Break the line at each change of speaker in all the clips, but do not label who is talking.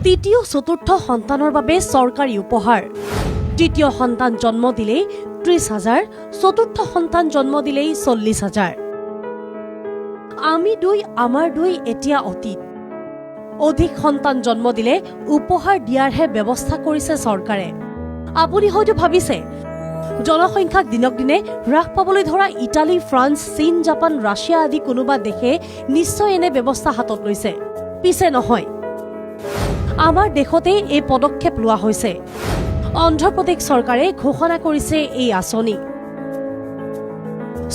তৃতীয় চতুৰ্থ সন্তানৰ বাবে চৰকাৰী উপহাৰ। তৃতীয় সন্তান জন্ম দিলেই 30,000, চতুৰ্থ সন্তান জন্ম দিলেই 40,000। আমি দুই আমাৰ দুই এতিয়া অতীত। অধিক সন্তান জন্ম দিলে উপহাৰ দিয়াৰহে ব্যৱস্থা কৰিছে চৰকাৰে। আপুনি হয়তো ভাবিছে জনসংখ্যাক দিনক দিনে হ্ৰাস পাবলৈ ধৰা ইটালী, ফ্ৰান্স, চীন, জাপান, ৰাছিয়া আদি কোনোবা দেশে নিশ্চয় এনে ব্যৱস্থা হাতত লৈছে। পিছে নহয়, আমাৰ দেশতে এই পদক্ষেপ লোৱা হৈছে। অন্ধ্ৰপ্ৰদেশ চৰকাৰে ঘোষণা কৰিছে এই আঁচনি।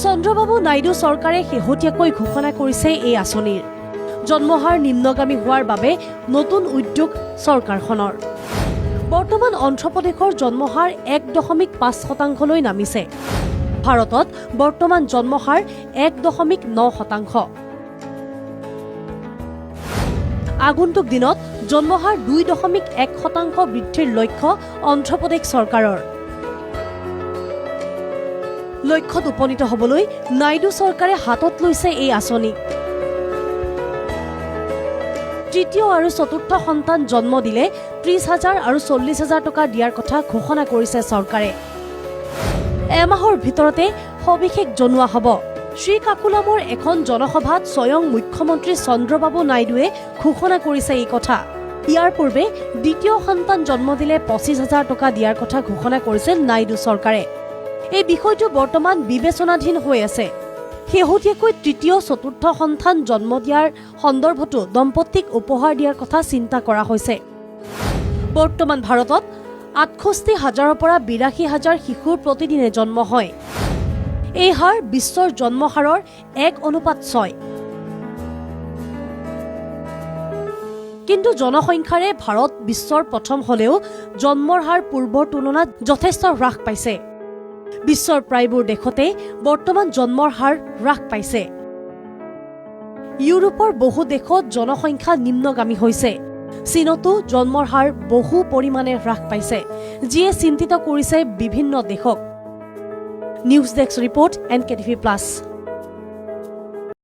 চন্দ্ৰবাবু নাইডু চৰকাৰে শেহতীয়াকৈ ঘোষণা কৰিছে এই আঁচনিৰ। জন্মহাৰ নিম্নগামী হোৱাৰ বাবে নতুন উদ্যোগ চৰকাৰখনৰ। বৰ্তমান অন্ধ্ৰপ্ৰদেশৰ জন্মহাৰ 1.5% নামিছে। ভাৰতত বৰ্তমান জন্মহাৰ 1.9%। আগন্তুক দিনত জন্মহাৰ 2.1% বৃদ্ধিৰ লক্ষ্য অন্ধ্ৰপ্ৰদেশ চৰকাৰৰ। লক্ষ্যত উপনীত হ'বলৈ নাইডু চৰকাৰে হাতত লৈছে এই আঁচনি। তৃতীয় আৰু চতুৰ্থ সন্তান জন্ম দিলে 30,000 আৰু 40,000 টকা দিয়াৰ কথা ঘোষণা কৰিছে চৰকাৰে। এমাহৰ ভিতৰতে সবিশেষ জনোৱা হ'ব। শ্ৰীকাকুলামৰ এখন জনসভাত স্বয়ং মুখ্যমন্ত্ৰী চন্দ্ৰবাবু নাইডুৱে ঘোষণা কৰিছে এই কথা। ইয়াৰ পূৰ্বে দ্বিতীয় সন্তান জন্ম দিলে 25,000 টকা দিয়াৰ কথা ঘোষণা কৰিছিল নাইডু চৰকাৰে। এই বিষয়টো বৰ্তমান বিবেচনাধীন হৈ আছে। শেহতীয়াকৈ তৃতীয় চতুৰ্থ সন্তান জন্ম দিয়াৰ সন্দৰ্ভতো দম্পতীক উপহাৰ দিয়াৰ কথা চিন্তা কৰা হৈছে। বৰ্তমান ভাৰতত 68,000ৰ পৰা 82,000 শিশুৰ প্ৰতিদিনে জন্ম হয়। এই হাৰ বিশ্বৰ জন্মহাৰৰ 1:6। কিন্তু জনসংখ্যাৰে ভাৰত বিশ্বৰ প্ৰথম হলেও জন্মৰ হাৰ পূৰ্বৰ তুলনাত যথেষ্ট হ্ৰাস পাইছে। বিশ্বৰ প্ৰায়বোৰ দেশতে বৰ্তমান জন্মৰ হাৰ হ্ৰাস পাইছে। ইউৰোপৰ বহু দেশত জনসংখ্যা নিম্নগামী হৈছে। চীনতো জন্মৰ হাৰ বহু পৰিমাণে হ্ৰাস পাইছে, যিয়ে চিন্তিত কৰিছে বিভিন্ন দেশক। News desk report NKTV+।